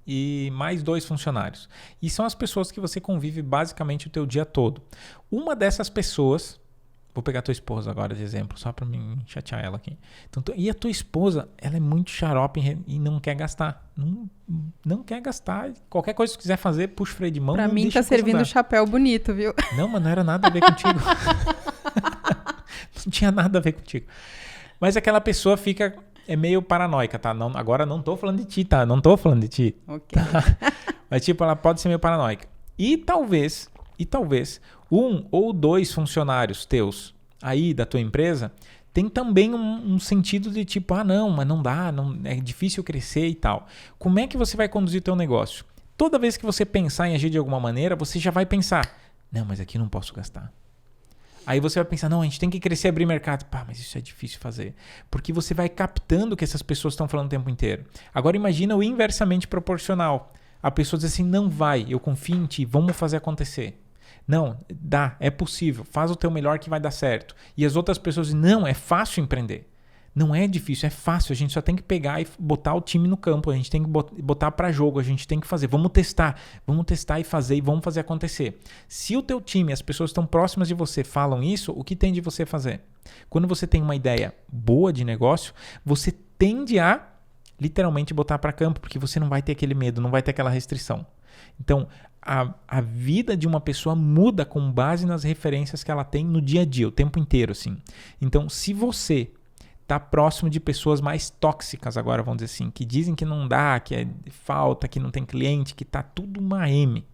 e mais 2 funcionários. E são as pessoas que você convive basicamente o teu dia todo. Uma dessas pessoas... Vou pegar a tua esposa agora de exemplo, só para me chatear ela aqui. Então, e a tua esposa, ela é muito xarope e não quer gastar. Não quer gastar. Qualquer coisa que tu quiser fazer, puxa o freio de mão. Pra mim tá servindo chapéu bonito, viu? Não, mas não era nada a ver contigo. Não tinha nada a ver contigo. Mas aquela pessoa é meio paranoica, tá? Não, agora não tô falando de ti, tá? Não tô falando de ti. Ok. Tá? Mas tipo, ela pode ser meio paranoica. E talvez 1 ou 2 funcionários teus aí da tua empresa tem também um sentido de tipo, não, mas não dá, é difícil crescer e tal. Como é que você vai conduzir teu negócio? Toda vez que você pensar em agir de alguma maneira, você já vai pensar, não, mas aqui não posso gastar. Aí você vai pensar, não, a gente tem que crescer e abrir mercado. Mas isso é difícil fazer. Porque você vai captando o que essas pessoas estão falando o tempo inteiro. Agora imagina o inversamente proporcional. A pessoa diz assim, não vai, eu confio em ti, vamos fazer acontecer. Não, dá, é possível, faz o teu melhor que vai dar certo. E as outras pessoas dizem, não, é fácil empreender. Não é difícil, é fácil, a gente só tem que pegar e botar o time no campo, a gente tem que botar para jogo, a gente tem que fazer, vamos testar e fazer e vamos fazer acontecer. Se o teu time, as pessoas que estão próximas de você falam isso, o que tem de você fazer? Quando você tem uma ideia boa de negócio, você tende a literalmente botar para campo, porque você não vai ter aquele medo, não vai ter aquela restrição. Então, a vida de uma pessoa muda com base nas referências que ela tem no dia a dia, o tempo inteiro, assim. Então, se você está próximo de pessoas mais tóxicas agora, vamos dizer assim, que dizem que não dá, que é falta, que não tem cliente, que tá tudo uma M,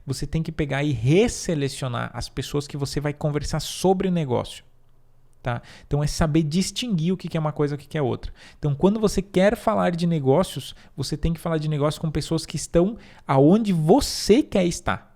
você tem que pegar e resselecionar as pessoas que você vai conversar sobre negócio. Tá? Então é saber distinguir o que é uma coisa e o que é outra. Então quando você quer falar de negócios, você tem que falar de negócios com pessoas que estão aonde você quer estar.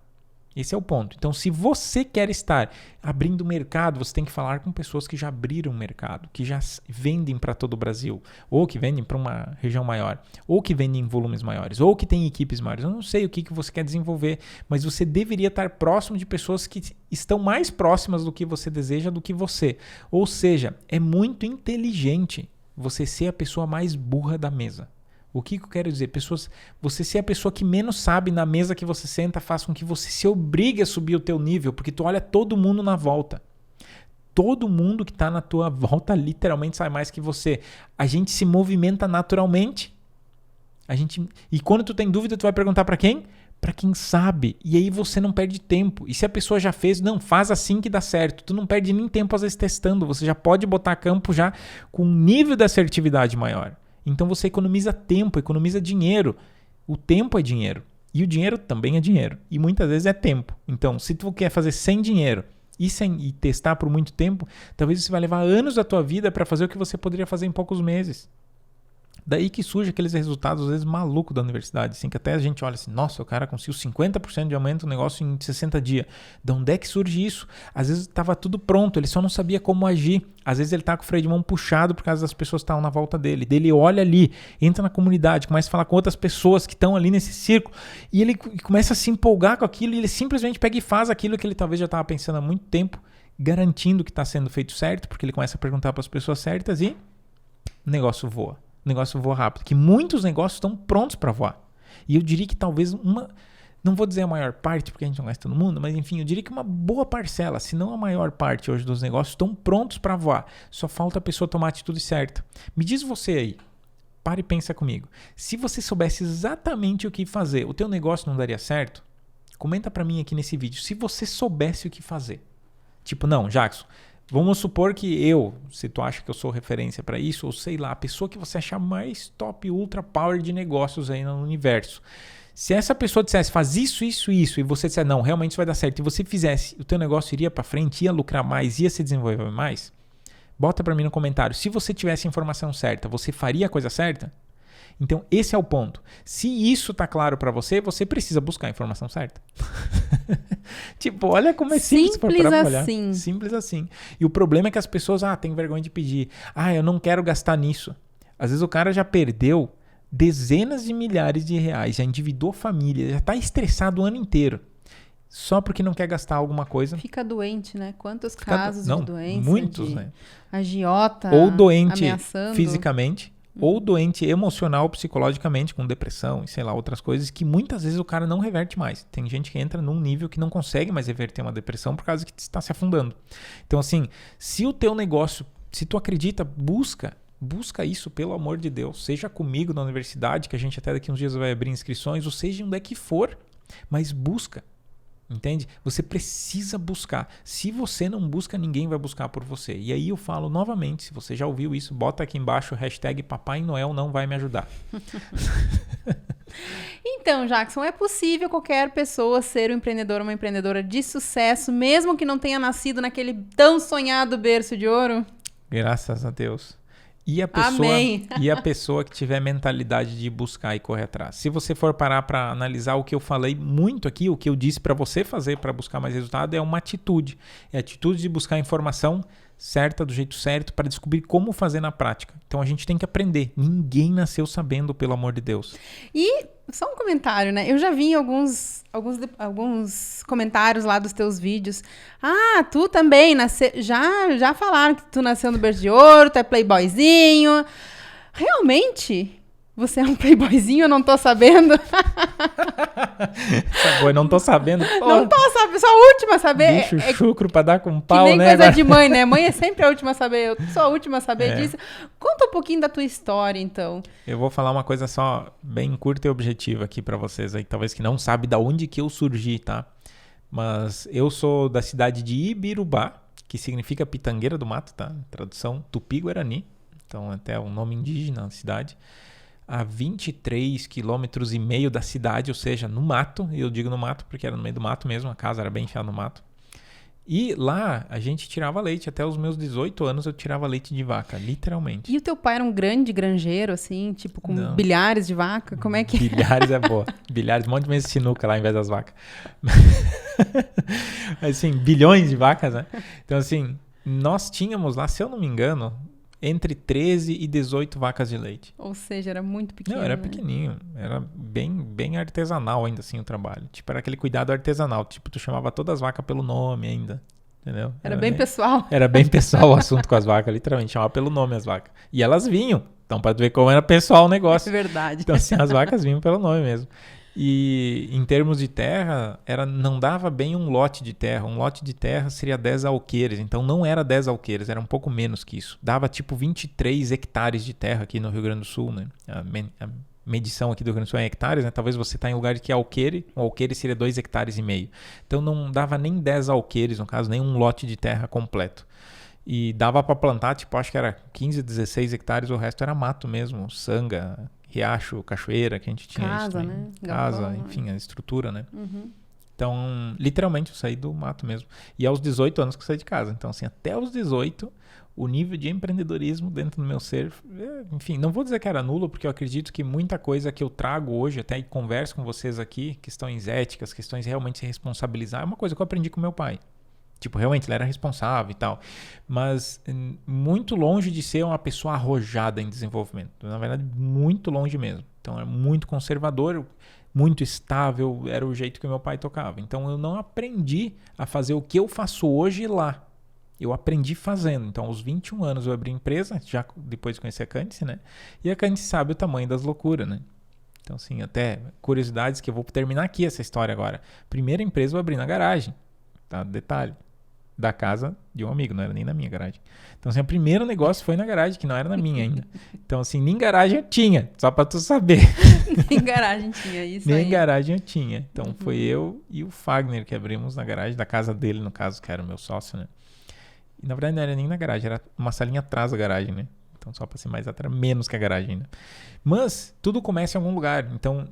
Esse é o ponto. Então se você quer estar abrindo mercado, você tem que falar com pessoas que já abriram mercado, que já vendem para todo o Brasil, ou que vendem para uma região maior, ou que vendem em volumes maiores, ou que têm equipes maiores. Eu não sei o que você quer desenvolver, mas você deveria estar próximo de pessoas que estão mais próximas do que você deseja do que você. Ou seja, é muito inteligente você ser a pessoa mais burra da mesa. O que eu quero dizer? Você ser a pessoa que menos sabe na mesa que você senta faz com que você se obrigue a subir o teu nível, porque tu olha todo mundo na volta. Todo mundo que está na tua volta literalmente sabe mais que você. A gente se movimenta naturalmente. E quando tu tem dúvida, tu vai perguntar para quem? Para quem sabe. E aí você não perde tempo. E se a pessoa já fez, não, faz assim que dá certo. Tu não perde nem tempo às vezes testando. Você já pode botar a campo já com um nível de assertividade maior. Então você economiza tempo, economiza dinheiro. O tempo é dinheiro. E o dinheiro também é dinheiro. E muitas vezes é tempo. Então, se tu quer fazer sem dinheiro e testar por muito tempo, talvez você vai levar anos da tua vida para fazer o que você poderia fazer em poucos meses. Daí que surge aqueles resultados, às vezes, malucos da universidade. Assim, que até a gente olha assim, nossa, o cara conseguiu 50% de aumento no negócio em 60 dias. De onde é que surge isso? Às vezes estava tudo pronto, ele só não sabia como agir. Às vezes ele está com o freio de mão puxado por causa das pessoas que estavam na volta dele. Daí ele olha ali, entra na comunidade, começa a falar com outras pessoas que estão ali nesse círculo. E ele começa a se empolgar com aquilo e ele simplesmente pega e faz aquilo que ele talvez já estava pensando há muito tempo, garantindo que está sendo feito certo, porque ele começa a perguntar para as pessoas certas e o negócio voa. O negócio voa rápido. Que muitos negócios estão prontos para voar. E eu diria que talvez não vou dizer a maior parte, porque a gente não conhece todo mundo, mas enfim, eu diria que uma boa parcela, se não a maior parte hoje dos negócios, estão prontos para voar. Só falta a pessoa tomar a atitude certa. Me diz você aí, para e pensa comigo. Se você soubesse exatamente o que fazer, o teu negócio não daria certo? Comenta para mim aqui nesse vídeo, se você soubesse o que fazer. Tipo, não, Jackson, vamos supor que se tu acha que eu sou referência para isso, ou sei lá, a pessoa que você achar mais top, ultra power de negócios aí no universo. Se essa pessoa dissesse, faz isso, isso, isso, e você disser, não, realmente isso vai dar certo, e você fizesse, o teu negócio iria para frente, ia lucrar mais, ia se desenvolver mais? Bota para mim no comentário. Se você tivesse a informação certa, você faria a coisa certa? Então, esse é o ponto. Se isso tá claro para você, você precisa buscar a informação certa. Tipo, olha como é simples para olhar. Simples assim. E o problema é que as pessoas, têm vergonha de pedir. Eu não quero gastar nisso. Às vezes o cara já perdeu dezenas de milhares de reais, já endividou família, já tá estressado o ano inteiro. Só porque não quer gastar alguma coisa. Fica doente, né? Quantos casos de doença? Muitos, né? Agiota ou doente ameaçando. Fisicamente, ou doente emocional, psicologicamente, com depressão e sei lá, outras coisas que muitas vezes o cara não reverte mais. Tem gente que entra num nível que não consegue mais reverter uma depressão por causa que está se afundando. Então assim, se o teu negócio, se tu acredita, busca isso, pelo amor de Deus. Seja comigo na universidade, que a gente até daqui uns dias vai abrir inscrições, ou seja onde é que for, mas busca. Entende? Você precisa buscar. Se você não busca, ninguém vai buscar por você. E aí eu falo novamente, se você já ouviu isso, bota aqui embaixo o hashtag Papai Noel não vai me ajudar. Então, Jackson, é possível qualquer pessoa ser um empreendedor ou uma empreendedora de sucesso, mesmo que não tenha nascido naquele tão sonhado berço de ouro? Graças a Deus. Amém. E a pessoa que tiver mentalidade de buscar e correr atrás. Se você for parar para analisar o que eu falei muito aqui, o que eu disse para você fazer para buscar mais resultado é uma atitude. É a atitude de buscar a informação certa, do jeito certo, para descobrir como fazer na prática. Então a gente tem que aprender. Ninguém nasceu sabendo, pelo amor de Deus. E só um comentário, né? Eu já vi alguns comentários lá dos teus vídeos. Tu também nasceu. Já falaram que tu nasceu no berço de ouro, tu é playboyzinho. Realmente? Você é um playboyzinho? Eu não tô sabendo. Eu não tô sabendo. Não tô sabendo, sou a última a saber. Bicho chucro pra dar com pau, que nem né? coisa de mãe, né? Mãe é sempre a última a saber. Eu sou a última a saber disso. Conta um pouquinho da tua história, então. Eu vou falar uma coisa só bem curta e objetiva aqui pra vocês aí, talvez que não sabe da onde que eu surgi, tá? Mas eu sou da cidade de Ibirubá, que significa Pitangueira do Mato, tá? Tradução Tupi-Guarani. Então até um nome indígena na cidade. A 23,5 km da cidade, ou seja, no mato. Eu digo no mato porque era no meio do mato mesmo, a casa era bem enfiada no mato. E lá a gente tirava leite, até os meus 18 anos eu tirava leite de vaca, literalmente. E o teu pai era um grande granjeiro, assim, tipo com bilhares de vaca? Como é que é? Bilhares é boa. Bilhares, um monte de mesa de sinuca lá em vez das vacas. Assim, bilhões de vacas, né? Então assim, nós tínhamos lá, se eu não me engano, entre 13 e 18 vacas de leite. Ou seja, era muito pequeno. Não, era pequenininho. Era bem artesanal ainda assim o trabalho. Tipo, era aquele cuidado artesanal. Tipo, tu chamava todas as vacas pelo nome ainda. Entendeu? Era bem pessoal. Era bem pessoal o assunto com as vacas, literalmente. Chamava pelo nome as vacas. E elas vinham. Então, pra tu ver como era pessoal o negócio. É verdade. Então, assim, as vacas vinham pelo nome mesmo. E em termos de terra, não dava bem um lote de terra. Um lote de terra seria 10 alqueires. Então não era 10 alqueires, era um pouco menos que isso. Dava tipo 23 hectares de terra aqui no Rio Grande do Sul, né? A medição aqui do Rio Grande do Sul é hectares, né? Talvez você está em lugar que é alqueire. Um alqueire seria 2,5 hectares. Então não dava nem 10 alqueires, no caso, nem um lote de terra completo. E dava para plantar, tipo, acho que era 15, 16 hectares, o resto era mato mesmo, sanga, riacho, cachoeira, que a gente tinha casa, isso. Né? Casa, Galpão, enfim, a estrutura, né? Uhum. Então, literalmente, eu saí do mato mesmo. E aos 18 anos que eu saí de casa. Então, assim, até os 18, o nível de empreendedorismo dentro do meu ser, enfim, não vou dizer que era nulo, porque eu acredito que muita coisa que eu trago hoje, até e converso com vocês aqui, questões éticas, questões de realmente se responsabilizar, é uma coisa que eu aprendi com meu pai. Tipo, realmente, ele era responsável e tal. Mas muito longe de ser uma pessoa arrojada em desenvolvimento. Na verdade, muito longe mesmo. Então, era muito conservador, muito estável. Era o jeito que meu pai tocava. Então, eu não aprendi a fazer o que eu faço hoje lá. Eu aprendi fazendo. Então, aos 21 anos, eu abri empresa, já depois de conhecer a Candice, né? E a Candice sabe o tamanho das loucuras, né? Então, assim, até curiosidades que eu vou terminar aqui essa história agora. Primeira empresa eu abri na garagem, tá? Detalhe. Da casa de um amigo, não era nem na minha garagem. Então, assim, o primeiro negócio foi na garagem, que não era na minha ainda. Então, assim, nem garagem eu tinha, só pra tu saber. Nem garagem tinha isso nem aí. garagem eu tinha. Então, foi eu e o Fagner que abrimos na garagem da casa dele, no caso, que era o meu sócio, né? E, na verdade, não era nem na garagem, era uma salinha atrás da garagem, né? Então, só pra ser mais exato, era menos que a garagem ainda. Mas, tudo começa em algum lugar. Então,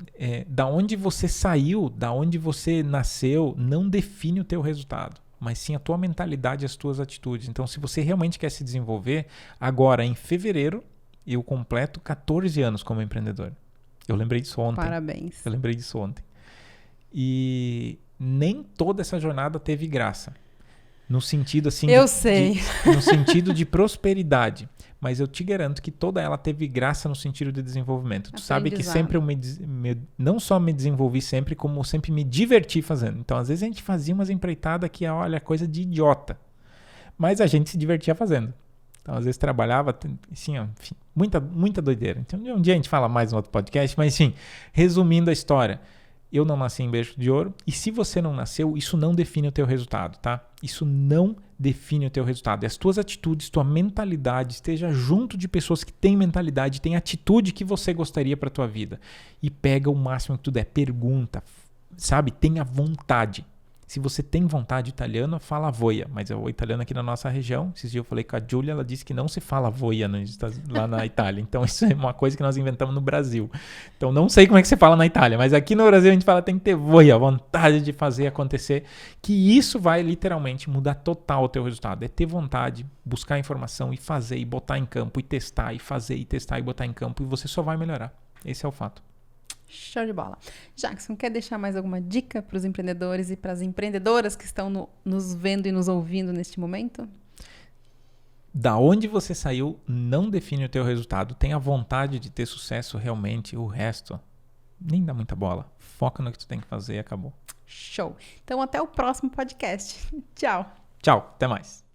da onde você saiu, da onde você nasceu, não define o teu resultado, mas sim a tua mentalidade e as tuas atitudes. Então, se você realmente quer se desenvolver, agora, em fevereiro, eu completo 14 anos como empreendedor. Eu lembrei disso ontem. Parabéns. Eu lembrei disso ontem. E nem toda essa jornada teve graça. No sentido, assim... Eu sei. No sentido de prosperidade. Mas eu te garanto que toda ela teve graça no sentido de desenvolvimento. Tu sabe que sempre eu não só me desenvolvi sempre, como sempre me diverti fazendo. Então, às vezes a gente fazia umas empreitadas que, olha, coisa de idiota. Mas a gente se divertia fazendo. Então, às vezes trabalhava, assim, ó, enfim, muita doideira. Então, um dia a gente fala mais no outro podcast, mas, enfim, resumindo a história. Eu não nasci em berço de ouro, e se você não nasceu, isso não define o teu resultado, tá? Isso não define o teu resultado. E as tuas atitudes, tua mentalidade, esteja junto de pessoas que têm mentalidade, têm atitude que você gostaria para tua vida. E pega o máximo que tu der, pergunta, sabe? Tenha vontade. Se você tem vontade italiana, fala voia. Mas o italiano aqui na nossa região, esses dias eu falei com a Giulia, ela disse que não se fala voia lá na Itália. Então isso é uma coisa que nós inventamos no Brasil. Então não sei como é que você fala na Itália, mas aqui no Brasil a gente fala tem que ter voia, vontade de fazer acontecer, que isso vai literalmente mudar total o teu resultado. É ter vontade, buscar informação e fazer, e botar em campo, e testar, e fazer, e testar, e botar em campo, e você só vai melhorar. Esse é o fato. Show de bola. Jackson, quer deixar mais alguma dica para os empreendedores e para as empreendedoras que estão nos vendo e nos ouvindo neste momento? Da onde você saiu não define o teu resultado. Tenha vontade de ter sucesso realmente. O resto nem dá muita bola. Foca no que tu tem que fazer e acabou. Show. Então até o próximo podcast. Tchau. Tchau. Até mais.